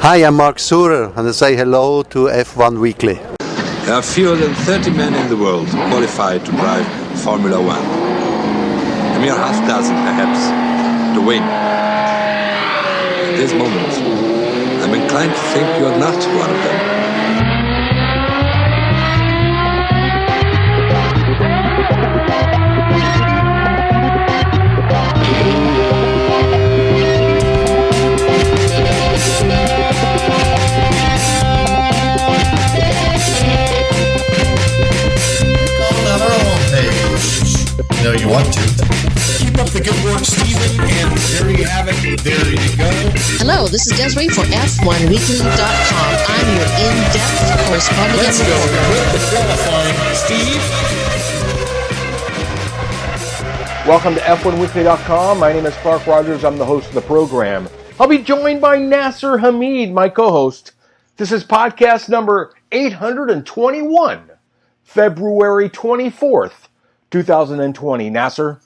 Hi, I'm Mark Surer, and I say hello to F1 Weekly. There are fewer than 30 men in the world qualified to drive Formula One. A mere half dozen, perhaps, to win. At this moment, I'm inclined to think you're not one of them. No, you want to. Keep up the good work, Stephen, and there you have it. There you go. Hello, this is Desiree for F1weekly.com. I'm your in-depth correspondent. Let's go with the qualifying, Steve. Welcome to F1weekly.com. My name is Clark Rogers. I'm the host of the program. I'll be joined by Nasser Hamid, my co-host. This is podcast number 821, February 24th. 2020. Nasser?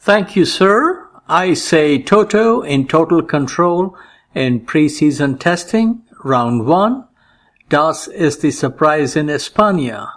Thank you, sir. I say Toto in total control in preseason testing, round 1. Das is the surprise in España.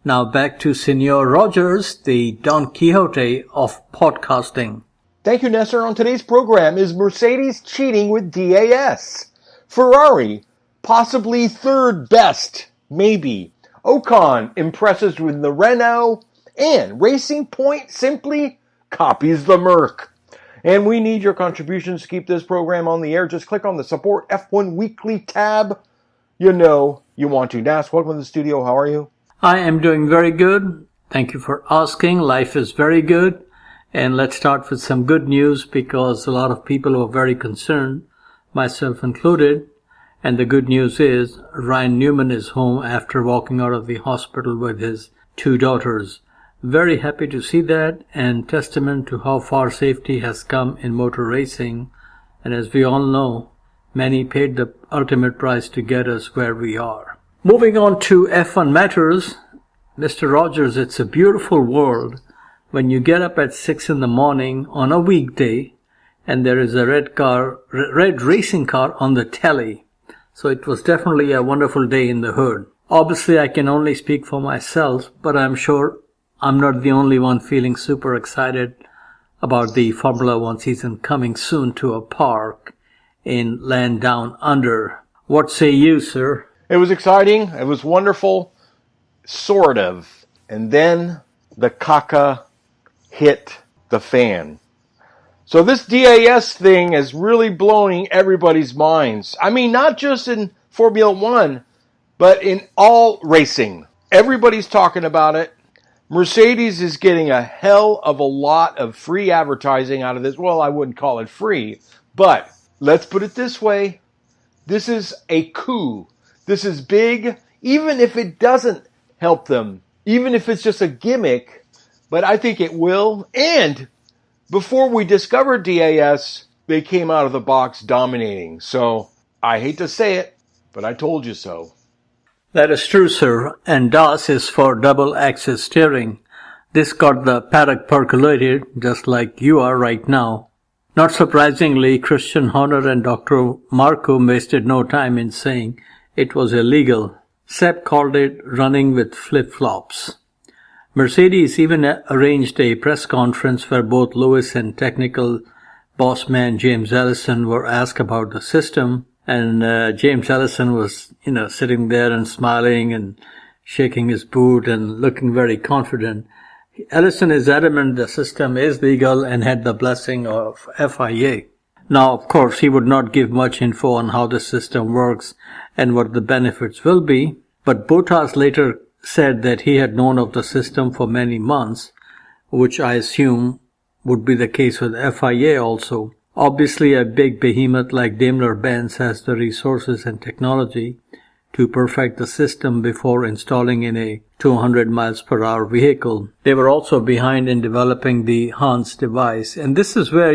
Now back to Senor Rogers, the Don Quixote of podcasting. Thank you, Nasser. On today's program, is Mercedes cheating with DAS? Ferrari, possibly third best, maybe. Ocon impresses with the Renault. And Racing Point simply copies the Merc. And we need your contributions to keep this program on the air. Just click on the Support F1 Weekly tab. You know you want to. Nas, welcome to the studio. How are you? I am doing very good. Thank you for asking. Life is very good. And let's start with some good news because a lot of people are very concerned, myself included. And the good news is Ryan Newman is home after walking out of the hospital with his 2 daughters. Very happy to see that, and testament to how far safety has come in motor racing. And as we all know, many paid the ultimate price to get us where we are. Moving on to F1 matters, Mr. Rogers, it's a beautiful world when you get up at 6 in the morning on a weekday and there is a red racing car on the telly. So it was definitely a wonderful day in the hood. Obviously, I can only speak for myself, but I'm sure I'm not the only one feeling super excited about the Formula One season coming soon to a park in land down under. What say you, sir? It was exciting. It was wonderful. Sort of. And then the caca hit the fan. So this DAS thing is really blowing everybody's minds. I mean, not just in Formula One, but in all racing. Everybody's talking about it. Mercedes is getting a hell of a lot of free advertising out of this. Well, I wouldn't call it free, but let's put it this way. This is a coup. This is big, even if it doesn't help them, even if it's just a gimmick, but I think it will. And before we discovered DAS, they came out of the box dominating. So I hate to say it, but I told you so. That is true, sir, and DAS is for double-axis steering. This got the paddock percolated, just like you are right now. Not surprisingly, Christian Horner and Dr. Marco wasted no time in saying it was illegal. Sepp called it running with flip-flops. Mercedes even arranged a press conference where both Lewis and technical boss man James Allison were asked about the system. And James Allison was, sitting there and smiling and shaking his boot and looking very confident. Allison is adamant the system is legal and had the blessing of FIA. Now, of course, he would not give much info on how the system works and what the benefits will be, but Bottas later said that he had known of the system for many months, which I assume would be the case with FIA also. Obviously, a big behemoth like Daimler-Benz has the resources and technology to perfect the system before installing in a 200 miles per hour vehicle. They were also behind in developing the Hans device. And this is where,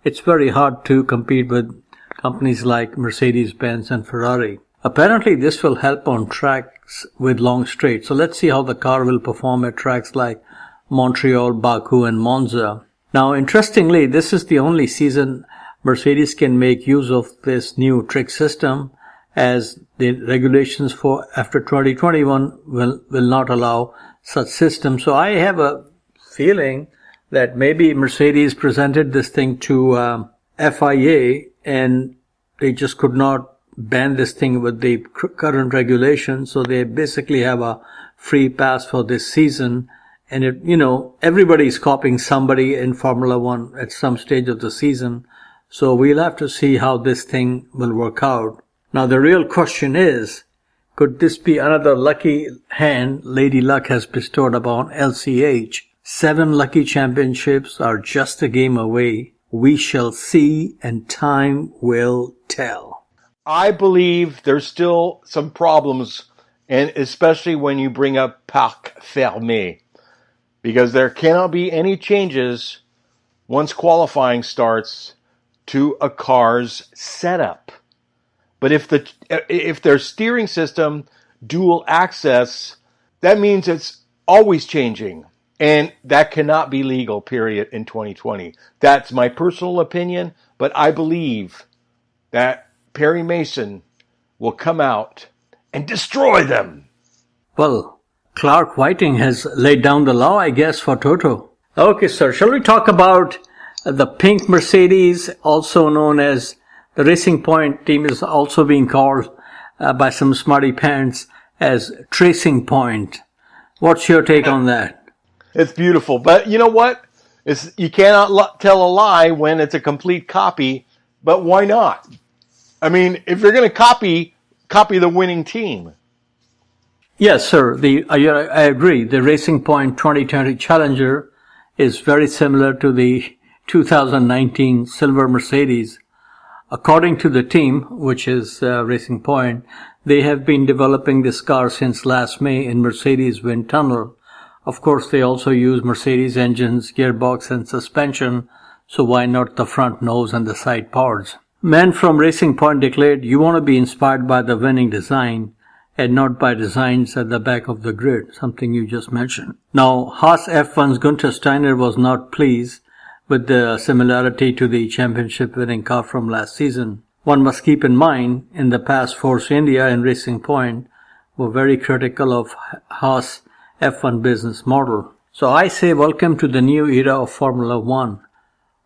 it's very hard to compete with companies like Mercedes-Benz and Ferrari. Apparently, this will help on tracks with long straights. So let's see how the car will perform at tracks like Montreal, Baku, and Monza. Now, interestingly, this is the only season Mercedes can make use of this new trick system. as the regulations for after 2021 will not allow such systems. So I have a feeling that maybe Mercedes presented this thing to FIA and they just could not ban this thing with the current regulation. So they basically have a free pass for this season. And everybody's copying somebody in Formula One at some stage of the season. So we'll have to see how this thing will work out. Now the real question is, could this be another lucky hand Lady Luck has bestowed upon LCH? 7 lucky championships are just a game away. We shall see, and time will tell. I believe there's still some problems, and especially when you bring up Parc Fermé, because there cannot be any changes once qualifying starts to a car's setup. But if their steering system dual access, that means it's always changing. And that cannot be legal, period, in 2020. That's my personal opinion, but I believe that Perry Mason will come out and destroy them. Well, Clark Whiting has laid down the law, I guess, for Toto. Okay, sir, shall we talk about the pink Mercedes, also known as the Racing Point team, is also being called by some smarty pants as Tracing Point. What's your take on that? It's beautiful, but you know what? You cannot tell a lie when it's a complete copy, but why not? I mean, if you're going to copy the winning team. Yes, sir. I agree. The Racing Point 2020 Challenger is very similar to the 2019 Silver Mercedes. According to the team, which is Racing Point, they have been developing this car since last May in Mercedes wind tunnel. Of course, they also use Mercedes engines, gearbox, and suspension, so why not the front nose and the side parts? Men from Racing Point declared, you want to be inspired by the winning design and not by designs at the back of the grid, something you just mentioned. Now, Haas F1's Günther Steiner was not pleased with the similarity to the championship-winning car from last season. One must keep in mind, in the past, Force India and Racing Point were very critical of Haas F1 business model. So I say welcome to the new era of Formula One.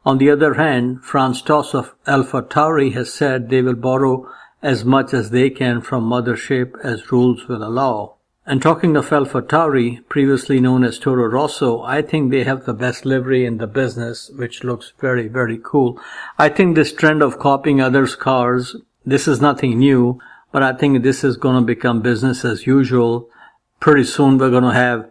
On the other hand, Franz Tost of AlphaTauri has said they will borrow as much as they can from Mothership as rules will allow. And talking of AlphaTauri, previously known as Toro Rosso, I think they have the best livery in the business, which looks very, very cool. I think this trend of copying others' cars, this is nothing new, but I think this is going to become business as usual. Pretty soon we're going to have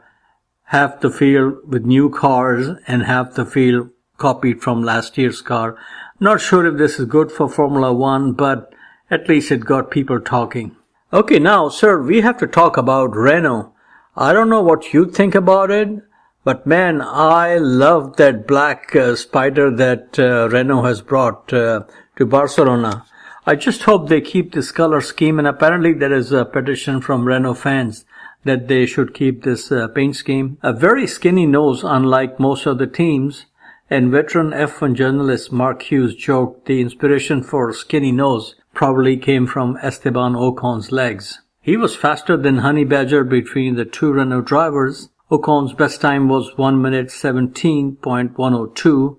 half the field with new cars and half the field copied from last year's car. Not sure if this is good for Formula One, but at least it got people talking. Okay, now, sir, we have to talk about Renault. I don't know what you think about it, but man, I love that black Spider that Renault has brought to Barcelona. I just hope they keep this color scheme, and apparently there is a petition from Renault fans that they should keep this paint scheme. A very skinny nose, unlike most of the teams, and veteran F1 journalist Mark Hughes joked the inspiration for skinny nose probably came from Esteban Ocon's legs. He was faster than Honey Badger between the two Renault drivers. Ocon's best time was 1 minute 17.102,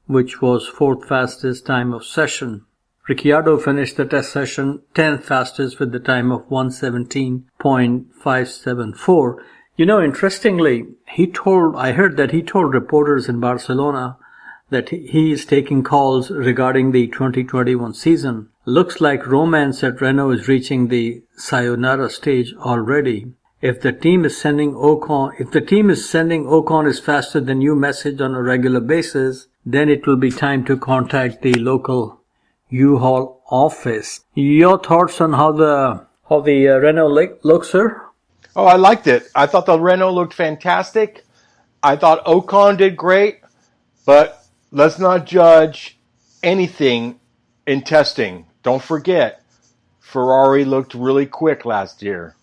which was 4th fastest time of session. Ricciardo finished the test session 10th fastest with the time of 1:17.574. You know, interestingly, I heard that he told reporters in Barcelona that he is taking calls regarding the 2021 season. Looks like romance at Renault is reaching the sayonara stage already. If the team is sending Ocon is faster than you message on a regular basis, then it will be time to contact the local U-Haul office. Your thoughts on how the Renault looks, sir? Oh, I liked it. I thought the Renault looked fantastic. I thought Ocon did great, but let's not judge anything in testing. Don't forget, Ferrari looked really quick last year.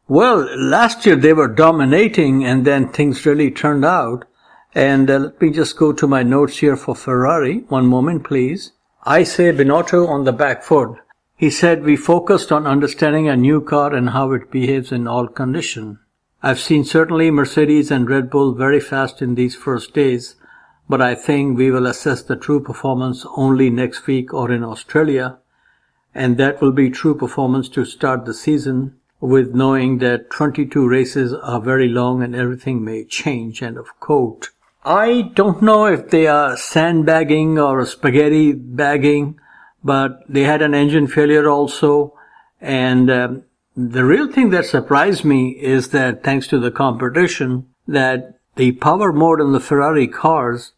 Well, last year they were dominating, and then things really turned out. And let me just go to my notes here for Ferrari. One moment, please. I say Binotto on the back foot. He said, "We focused on understanding a new car and how it behaves in all conditions. I've seen certainly Mercedes and Red Bull very fast in these first days, but I think we will assess the true performance only next week or in Australia, and that will be true performance to start the season, with knowing that 22 races are very long and everything may change." End of quote. I don't know if they are sandbagging or spaghetti bagging, but they had an engine failure also. And the real thing that surprised me is that thanks to the competition, that the power mode in the Ferrari cars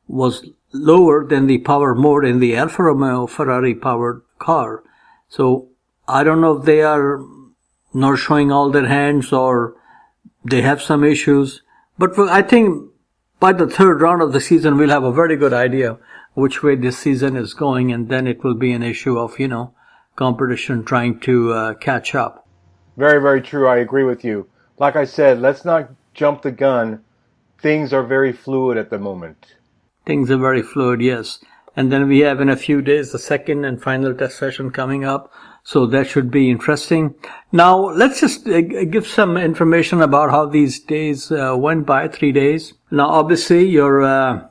was lower than the power mode in the Alfa Romeo Ferrari powered car. So I don't know if they are not showing all their hands or they have some issues. But I think by the third round of the season, we'll have a very good idea which way this season is going, and then it will be an issue of, competition trying to catch up. Very, very true. I agree with you. Like I said, let's not jump the gun. Things are very fluid at the moment. Things are very fluid, yes. And then we have in a few days the second and final test session coming up. So that should be interesting. Now, let's just give some information about how these days went by, 3 days. Now, obviously, your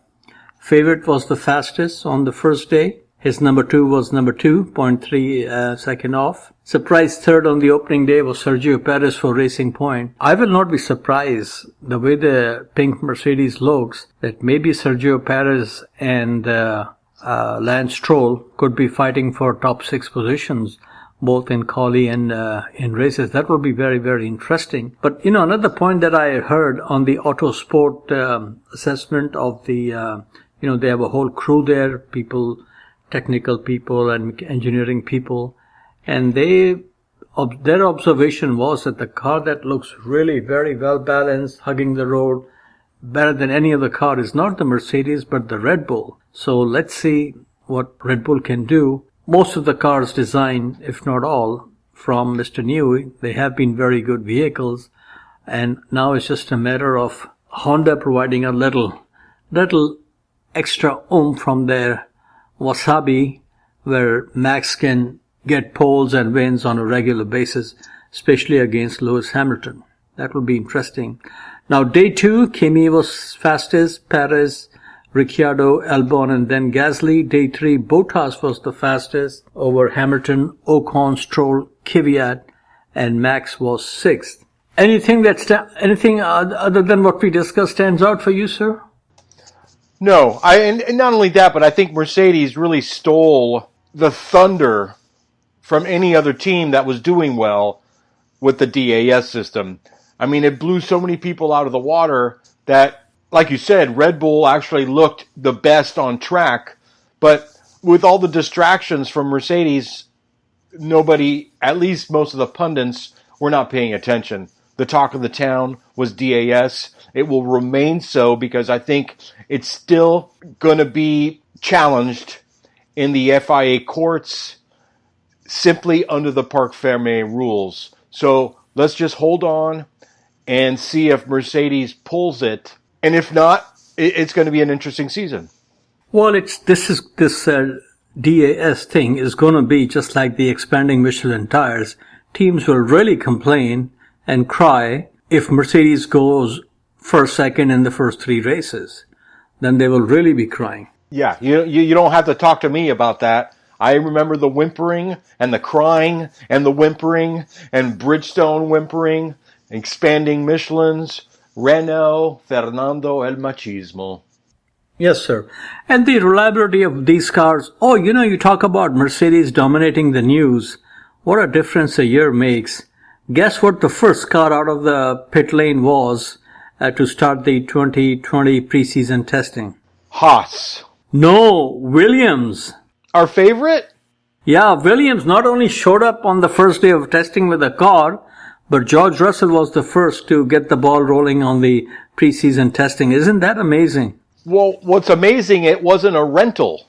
favorite was the fastest on the first day. His number 2 was number 2, 0.3 second off. Surprise third on the opening day was Sergio Perez for Racing Point. I will not be surprised the way the pink Mercedes looks that maybe Sergio Perez and Lance Stroll could be fighting for top 6 positions, both in quali and in races. That will be very, very interesting. But, another point that I heard on the Autosport assessment of the, they have a whole crew there, technical people and engineering people, and their observation was that the car that looks really very well balanced, hugging the road, better than any other car is not the Mercedes, but the Red Bull. So let's see what Red Bull can do. Most of the cars designed, if not all, from Mr. Newey, they have been very good vehicles. And now it's just a matter of Honda providing a little extra oomph from their wasabi, where Max can get poles and wins on a regular basis, especially against Lewis Hamilton. That will be interesting. Now, day 2, Kimi was fastest, Perez, Ricciardo, Albon, and then Gasly. Day 3, Bottas was the fastest over Hamilton, Ocon, Stroll, Kvyat, and Max was 6th. Anything other than what we discussed stands out for you, sir? No, and not only that, but I think Mercedes really stole the thunder from any other team that was doing well with the DAS system. I mean, it blew so many people out of the water that, like you said, Red Bull actually looked the best on track. But with all the distractions from Mercedes, nobody, at least most of the pundits, were not paying attention. The talk of the town was DAS. It will remain so because I think it's still going to be challenged in the FIA courts simply under the Parc Fermé rules. So let's just hold on and see if Mercedes pulls it. And if not, it's going to be an interesting season. Well, this DAS thing is going to be just like the expanding Michelin tires. Teams will really complain and cry if Mercedes goes first, second in the first 3 races. Then they will really be crying. Yeah, you don't have to talk to me about that. I remember the whimpering and the crying and the whimpering and Bridgestone whimpering, expanding Michelins, Renault, Fernando El Machismo. Yes, sir. And the reliability of these cars. Oh, you talk about Mercedes dominating the news. What a difference a year makes. Guess what the first car out of the pit lane was to start the 2020 preseason testing? Haas. No, Williams. Our favorite? Yeah, Williams not only showed up on the first day of testing with a car, but George Russell was the first to get the ball rolling on the preseason testing. Isn't that amazing? Well, what's amazing, it wasn't a rental.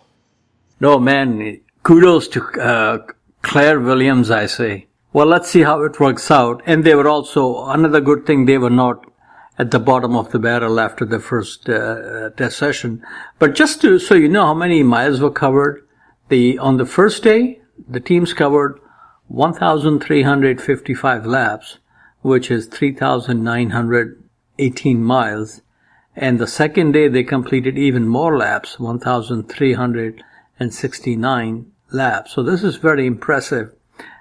No, man, kudos to Claire Williams, I say. Well, let's see how it works out. And they were also, another good thing, they were not at the bottom of the barrel after the first test session. But just so you know how many miles were covered, on the first day, The teams covered 1,355 laps, which is 3,918 miles. And the second day they completed even more laps, 1,369 laps. So this is very impressive.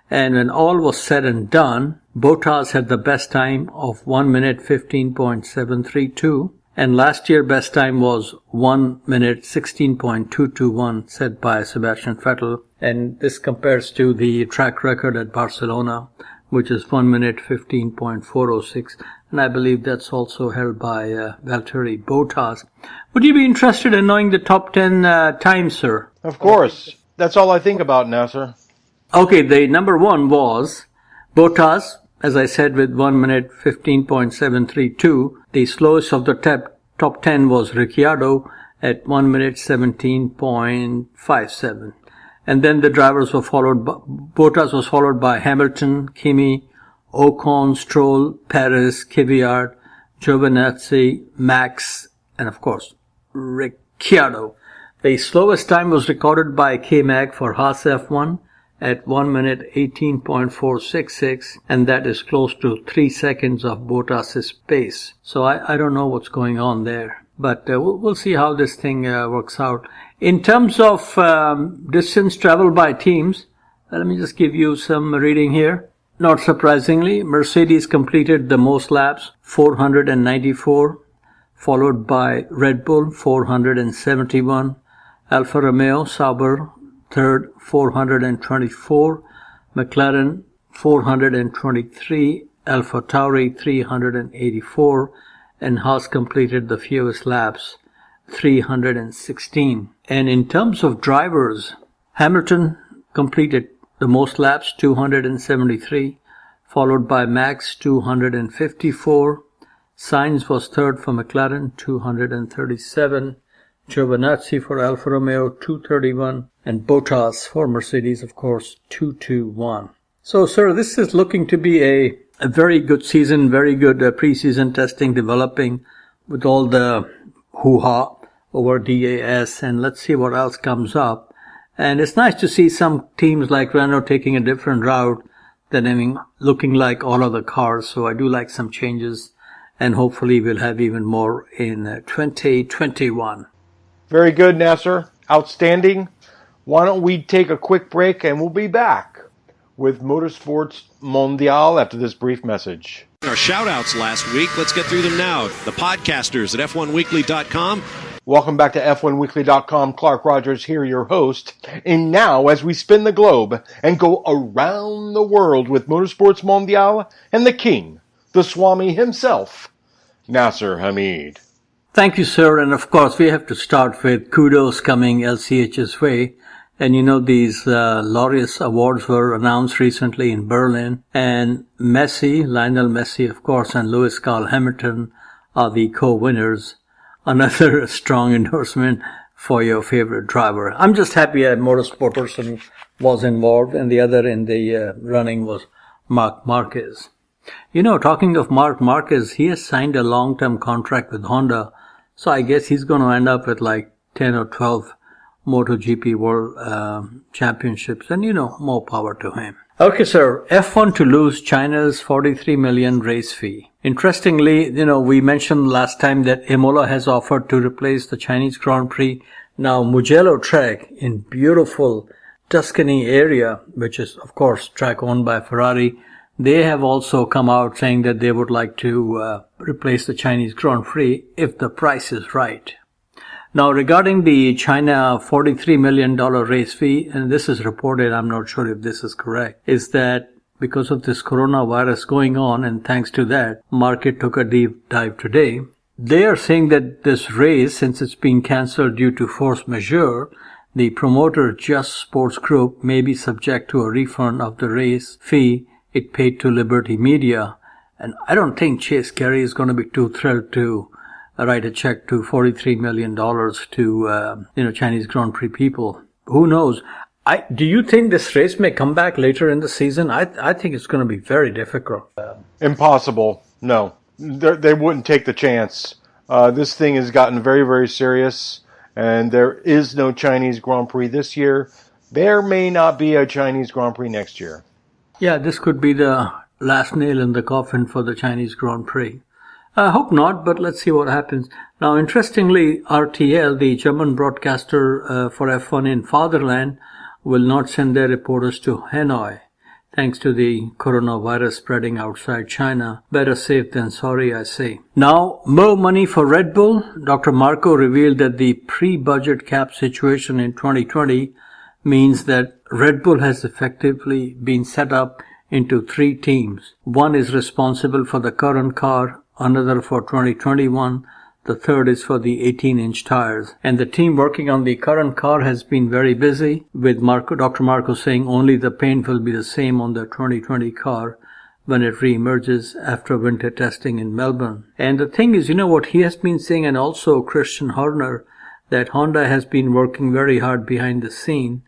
And when all was said and done, Bottas had the best time of 1 minute 15.732. And last year best time was 1 minute 16.221 set by Sebastian Vettel. And this compares to the track record at Barcelona, which is 1 minute 15.406. And I believe that's also held by Valtteri Bottas. Would you be interested in knowing the top 10 times, sir? Of course. That's all I think about, Nasser. Okay, the number one was Bottas, as I said, with 1 minute 15.732. The slowest of the top 10 was Ricciardo at 1 minute 17.57. And then the drivers were followed by, Bottas was followed by Hamilton, Kimi, Ocon, Stroll, Perez, Kvyat, Giovinazzi, Max, and of course, Ricciardo. The slowest time was recorded by K-Mag for Haas F1 at 1 minute 18.466, and that is close to 3 seconds of Bottas' pace. So I don't know what's going on there, but we'll see how this thing works out. In terms of distance traveled by teams, let me just give you some reading here. Not surprisingly, Mercedes completed the most laps, 494, followed by Red Bull, 471, Alfa Romeo Sauber, third, 424, McLaren, 423, Alpha Tauri, 384, and Haas completed the fewest laps, 316. And in terms of drivers, Hamilton completed the most laps, 273, followed by Max, 254. Sainz was third for McLaren, 237. Giovinazzi for Alfa Romeo, 231. And Bottas for Mercedes, of course, 221. So, sir, this is looking to be a very good season, very good preseason testing developing with all the hoo-ha over DAS, and let's see what else comes up. And it's nice to see some teams like Renault taking a different route than looking like all other cars. So I do like some changes, and hopefully we'll have even more in 2021. Very good, Nasser. Outstanding. Why don't we take a quick break and we'll be back with Motorsports Mondial after this brief message. Our shout-outs last week. Let's get through them now. The podcasters at F1weekly.com. Welcome back to F1weekly.com. Clark Rogers here, your host. And now, as we spin the globe and go around the world with Motorsports Mondial and the king, the Swami himself, Nasser Hamid. Thank you, sir. And of course, we have to start with kudos coming LCH's way. And you know, these Laureus Awards were announced recently in Berlin. And Lionel Messi, of course, and Lewis Carl Hamilton are the co-winners. Another strong endorsement for your favorite driver. I'm just happy a motorsport person was involved, and the other in the running was Marc Marquez. You know, talking of Marc Marquez, he has signed a long-term contract with Honda, so I guess he's going to end up with like 10 or 12 MotoGP World Championships, and you know, more power to him. Okay, sir. F1 to lose China's $43 million race fee. Interestingly, you know, we mentioned last time that Imola has offered to replace the Chinese Grand Prix. Now, Mugello track in beautiful Tuscany area, which is, of course, track owned by Ferrari, they have also come out saying that they would like to replace the Chinese Grand Prix if the price is right. Now, regarding the China $43 million race fee, and this is reported, I'm not sure if this is correct, is that because of this coronavirus going on, and thanks to that, market took a deep dive today. They are saying that this race, since it's being cancelled due to force majeure, the promoter Just Sports Group may be subject to a refund of the race fee it paid to Liberty Media. And I don't think Chase Carey is going to be too thrilled to write a check to $43 million to, Chinese Grand Prix people. Who knows? Do you think this race may come back later in the season? I think it's going to be very difficult. Impossible. No. They wouldn't take the chance. This thing has gotten very, very serious, and there is no Chinese Grand Prix this year. There may not be a Chinese Grand Prix next year. Yeah, this could be the last nail in the coffin for the Chinese Grand Prix. I hope not, but let's see what happens. Now, interestingly, RTL, the German broadcaster for F1 in Fatherland, will not send their reporters to Hanoi, thanks to the coronavirus spreading outside China. Better safe than sorry, I say. Now, more money for Red Bull. Dr. Marco revealed that the pre-budget cap situation in 2020 means that Red Bull has effectively been set up into 3 teams. One is responsible for the current car, another for 2021, the third is for the 18-inch tires. And the team working on the current car has been very busy, with Dr. Marco saying only the paint will be the same on the 2020 car when it re-emerges after winter testing in Melbourne. And the thing is, what he has been saying, and also Christian Horner, that Honda has been working very hard behind the scene.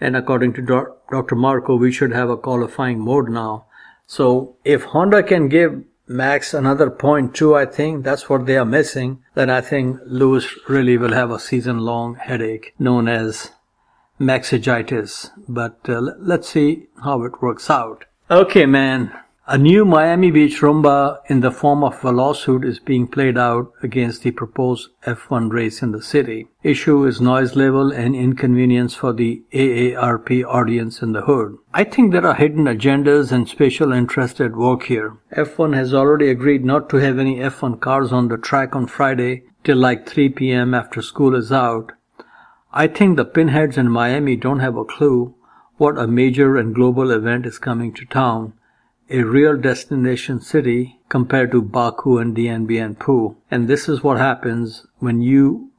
And according to Dr. Marco, we should have a qualifying mode now. So if Honda can give Max another 0.2, I think that's what they are missing, then I think Lewis really will have a season-long headache known as Maxigitis. But let's see how it works out. Okay, man. A new Miami Beach Rumba in the form of a lawsuit is being played out against the proposed F1 race in the city. Issue is noise level and inconvenience for the AARP audience in the hood. I think there are hidden agendas and special interests at work here. F1 has already agreed not to have any F1 cars on the track on Friday till like 3 p.m. after school is out. I think the pinheads in Miami don't have a clue what a major and global event is coming to town. A real destination city compared to Baku and Dien Bien Phu. And this is what happens when you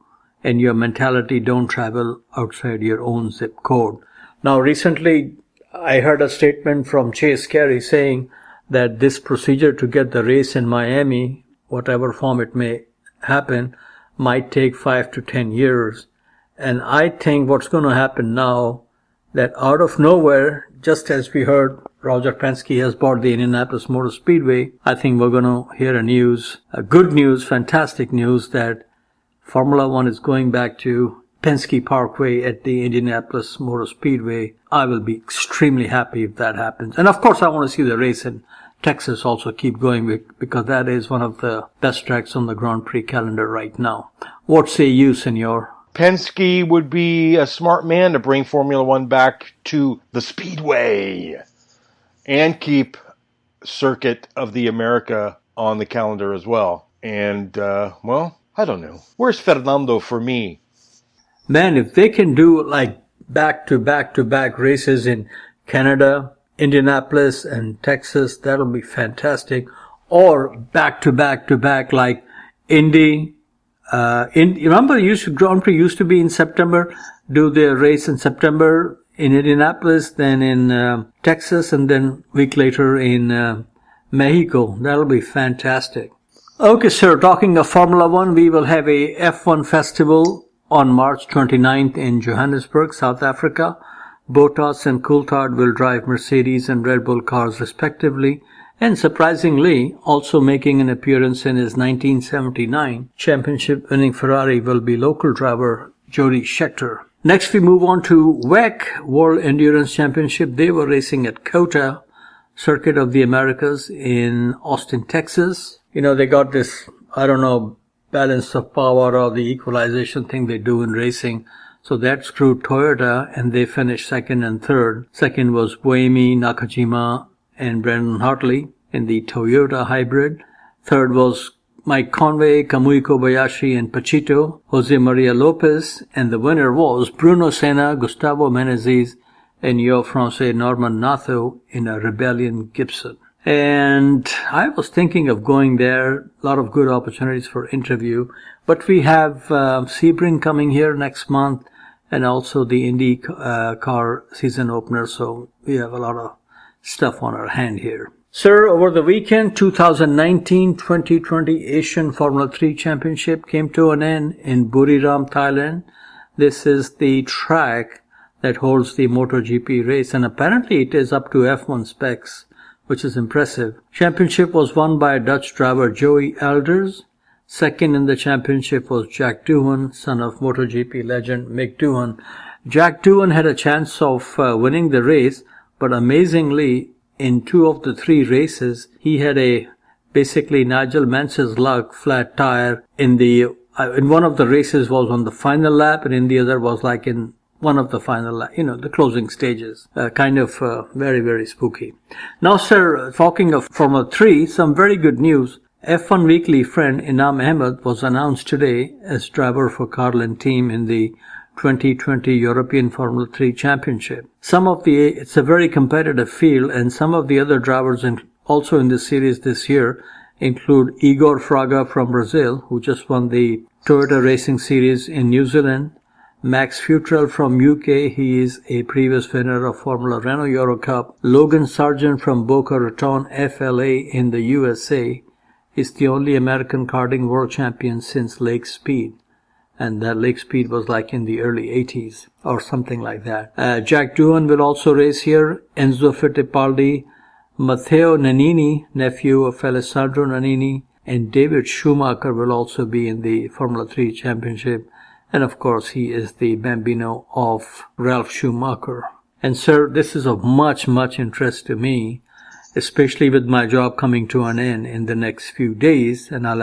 and your mentality don't travel outside your own zip code. Now, recently, I heard a statement from Chase Carey saying that this procedure to get the race in Miami, whatever form it may happen, might take 5 to 10 years. And I think what's going to happen now, that out of nowhere, just as we heard Roger Penske has bought the Indianapolis Motor Speedway, I think we're going to hear a good news, fantastic news, that Formula One is going back to Penske Parkway at the Indianapolis Motor Speedway. I will be extremely happy if that happens. And of course, I want to see the race in Texas also keep going, because that is one of the best tracks on the Grand Prix calendar right now. What say you, Senor? Penske would be a smart man to bring Formula One back to the Speedway and keep Circuit of the America on the calendar as well. And, well, I don't know. Where's Fernando for me? Man, if they can do like back-to-back-to-back races in Canada, Indianapolis, and Texas, that'll be fantastic. Or back-to-back-to-back like Indy. Remember, Grand Prix used to be in September, do their race in September in Indianapolis, then in Texas, and then a week later in Mexico. That'll be fantastic. Okay, sir, talking of Formula One, we will have a F1 festival on March 29th in Johannesburg, South Africa. Bottas and Coulthard will drive Mercedes and Red Bull cars respectively. And surprisingly, also making an appearance in his 1979 championship-winning Ferrari will be local driver Jody Scheckter. Next, we move on to WEC, World Endurance Championship. They were racing at COTA, Circuit of the Americas in Austin, Texas. They got this, balance of power or the equalization thing they do in racing. So that screwed Toyota, and they finished second and third. Second was Buemi, Nakajima, and Brendan Hartley in the Toyota hybrid. Third was Mike Conway, Kamui Kobayashi, and Pachito, Jose Maria Lopez, and the winner was Bruno Senna, Gustavo Menezes, and Yo Francais Norman Nathau in a Rebellion Gibson. And I was thinking of going there, a lot of good opportunities for interview, but we have Sebring coming here next month, and also the Indy car season opener, so we have a lot of stuff on our hand here. Sir, over the weekend, 2019-2020 Asian Formula 3 Championship came to an end in Buriram, Thailand. This is the track that holds the MotoGP race, and apparently it is up to F1 specs, which is impressive. Championship was won by Dutch driver Joey Elders. Second in the championship was Jack Doohan, son of MotoGP legend Mick Doohan. Jack Doohan had a chance of winning the race, but amazingly, in 2 of the 3 races, he had basically Nigel Mansell's luck flat tire in one of the races was on the final lap, and in the other was like in one of the final, the closing stages. Very, very spooky. Now, sir, talking of Formula 3, some very good news. F1 Weekly friend Inam Ahmed was announced today as driver for Carlin team in the 2020 European Formula 3 Championship. It's a very competitive field, and some of the other drivers also in the series this year include Igor Fraga from Brazil, who just won the Toyota Racing Series in New Zealand, Max Futrell from UK, he is a previous winner of Formula Renault Euro Cup, Logan Sargent from Boca Raton FLA in the USA, is the only American karting world champion since Lake Speed. And that Lake Speed was like in the early 80s or something like that. Jack Doohan will also race here. Enzo Fittipaldi, Matteo Nannini, nephew of Alessandro Nannini, and David Schumacher will also be in the Formula 3 Championship. And of course, he is the bambino of Ralf Schumacher. And sir, this is of much, much interest to me, especially with my job coming to an end in the next few days, and I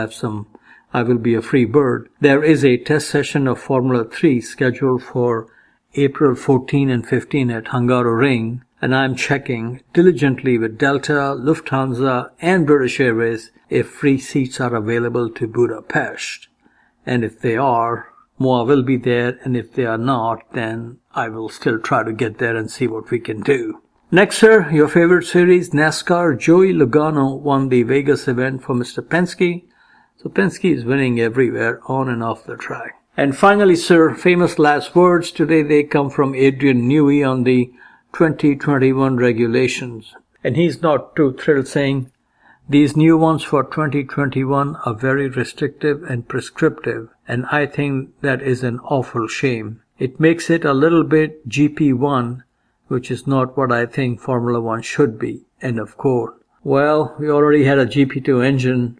will be a free bird. There is a test session of Formula 3 scheduled for April 14 and 15 at Hungaroring, and I'm checking diligently with Delta, Lufthansa, and British Airways if free seats are available to Budapest. And if they are, Moa will be there, and if they are not, then I will still try to get there and see what we can do. Next, sir, your favorite series, NASCAR. Joey Logano won the Vegas event for Mr. Penske. So Penske is winning everywhere, on and off the track. And finally, sir, famous last words. Today they come from Adrian Newey on the 2021 regulations. And he's not too thrilled, saying, these new ones for 2021 are very restrictive and prescriptive, and I think that is an awful shame. It makes it a little bit GP1, which is not what I think Formula 1 should be. End of quote. Well, we already had a GP2 engine.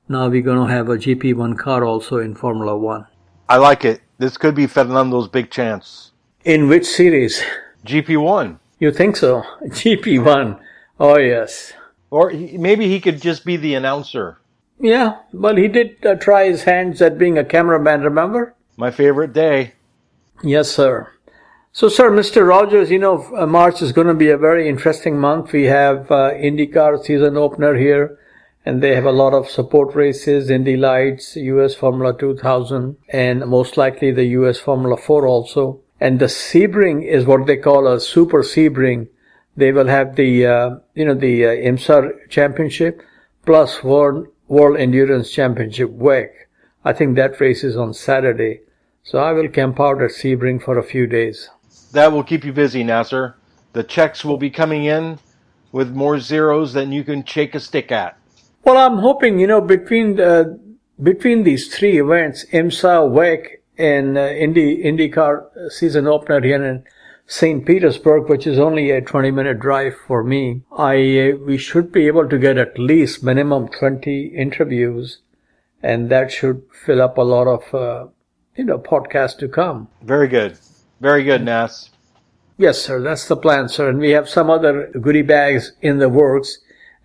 Now we're going to have a GP1 car also in Formula 1. I like it. This could be Fernando's big chance. In which series? GP1. You think so? GP1. Oh, yes. Or maybe he could just be the announcer. Yeah, well, he did try his hands at being a cameraman, remember? My favorite day. Yes, sir. So, sir, Mr. Rogers, March is going to be a very interesting month. We have IndyCar season opener here, and they have a lot of support races, Indy Lights, US Formula 2000, and most likely the US Formula 4 also. And the Sebring is what they call a Super Sebring. They will have the IMSA Championship plus World Endurance Championship WEC. I think that race is on Saturday. So I will camp out at Sebring for a few days. That will keep you busy, Nasser. The checks will be coming in with more zeros than you can shake a stick at. Well, I'm hoping, between these 3 events, IMSA, WEC, and IndyCar season opener here in St. Petersburg, which is only a 20-minute drive for me, we should be able to get at least minimum 20 interviews, and that should fill up a lot of, podcasts to come. Very good. Very good, Nas. Yes, sir. That's the plan, sir. And we have some other goodie bags in the works,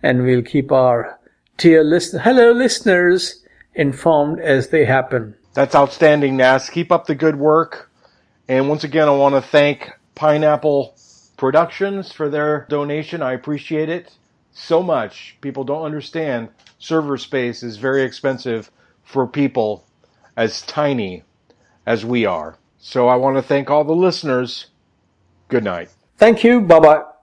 and we'll keep our hello listeners informed as they happen. That's outstanding, Nas. Keep up the good work. And once again, I want to thank Pineapple Productions for their donation. I appreciate it so much. People don't understand server space is very expensive for people as tiny as we are. So I want to thank all the listeners. Good night. Thank you. Bye-bye.